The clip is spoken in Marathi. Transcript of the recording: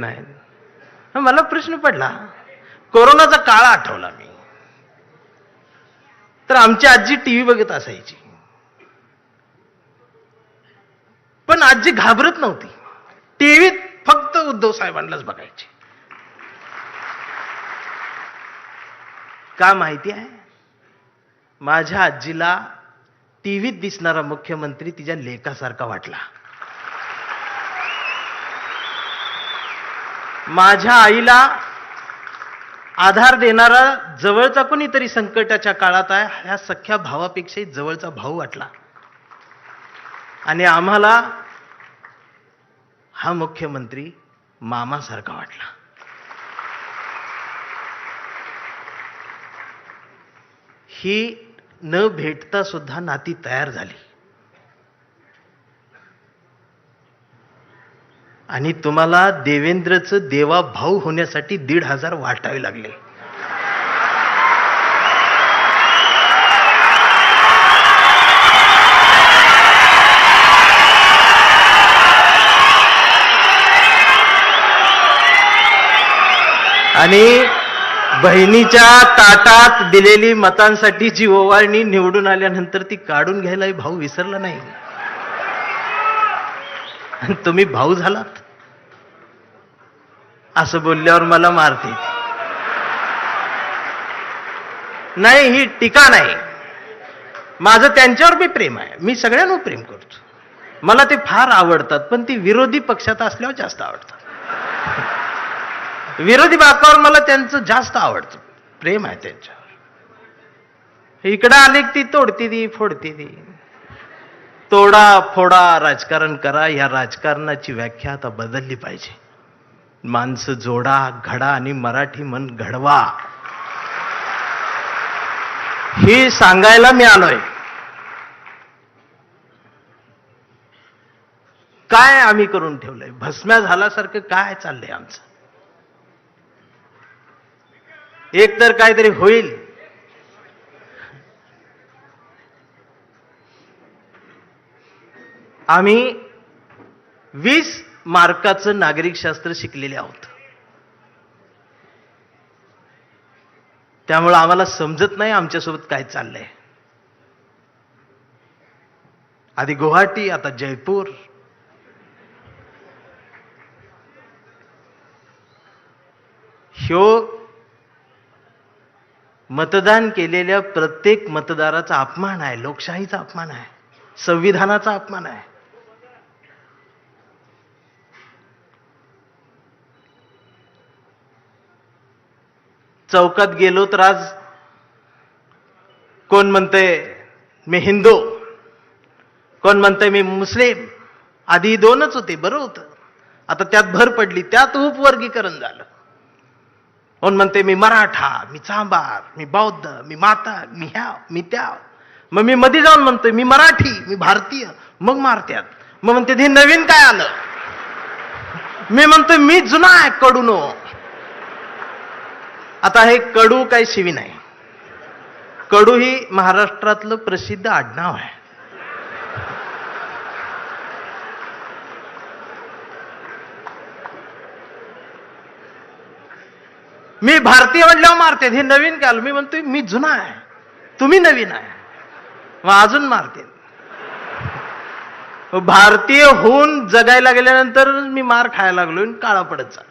नाहीत. मला प्रश्न पडला, कोरोनाचा काळ आठवला मी. तर आमची आजी टीव्ही बघत असायची, पण आजी घाबरत नव्हती. टीव्हीत फक्त उद्धव साहेबांनाच बघायची. का माहिती आहे? माझ्या आजीला टीव्हीत दिसणारा मुख्यमंत्री तिच्या लेकासारखा वाटला. माझ्या आईला आधार देणारा जवळचा कोणीतरी संकटाच्या काळात आहे ह्या सख्या भावापेक्षाही जवळचा भाऊ वाटला. आणि आम्हाला हा मुख्यमंत्री मामासारखा वाटला. ही न भेटता सुद्धा नाती तयार झाली. आणि तुम्हाला देवेंद्रचं देवा भाऊ होण्यासाठी 1,500 वाटावे लागले. आणि बहिणीच्या ताटात दिलेली मतांसाठी जी ओवाळणी निवडून आल्यानंतर ती काढून घ्यायलाही भाऊ विसरला नाही. आणि तुम्ही भाऊ झालात असं बोलल्यावर मला मारते. नाही, ही टीका नाही. माझं त्यांच्यावर बी प्रेम आहे. मी सगळ्यांवर प्रेम करतो. मला ते फार आवडतात, पण ती विरोधी पक्षात असल्यावर जास्त आवडतात. विरोधी बाकावर मला त्यांचं जास्त आवडतं, प्रेम आहे त्यांच्यावर. इकडं आले ती तोडती ती फोडती ती. तोडा फोडा राजकारण करा, या राजकारणाची व्याख्या आता बदलली पाहिजे. माणसं जोडा, घडा आणि मराठी मन घडवा, हे सांगायला मी आलोय. काय आम्ही करून ठेवलंय? भस्म्या झाल्यासारखं काय चाललंय आमचं? एक तर काहीतरी होईल. आम्ही 20 मार्काचं नागरिकशास्त्र शिकलेले आहोत. त्यामुळे आम्हाला समजत नाही आमच्यासोबत काय चाललंय. आधी गुवाहाटी, आता जयपूर. ह्यो मतदान केलेल्या प्रत्येक मतदाराचा अपमान आहे, लोकशाहीचा अपमान आहे, संविधानाचा अपमान आहे. चौकात गेलो तर आज कोण म्हणतंय मी हिंदू, कोण म्हणतंय मी मुस्लिम. आधी 2च होते, बरं होतं. आता त्यात भर पडली, त्यात उपवर्गीकरण झालं. कोण म्हणते मी मराठा, मी चांभार, मी बौद्ध, मी माता, मी ह्या, मी त्या. मग मी मध्ये जाऊन म्हणतोय मी मराठी, मी भारतीय. मग मारत्यात. मग म्हणते हे नवीन काय आलं? मी म्हणतोय मी जुना आहे, कडूनो. आता हे कडू काय शिवी नाही. कडू ही महाराष्ट्रातलं प्रसिद्ध आडनाव आहे. मी भारतीय म्हणल्यावर मारते. हे नवीन काय? मी म्हणतोय मी जुना आहे, तुम्ही नवीन आहे, मग अजून मारते. भारतीय होऊन जगायला गेल्यानंतर मी मार खायला लागलो, काळा पडत चालला.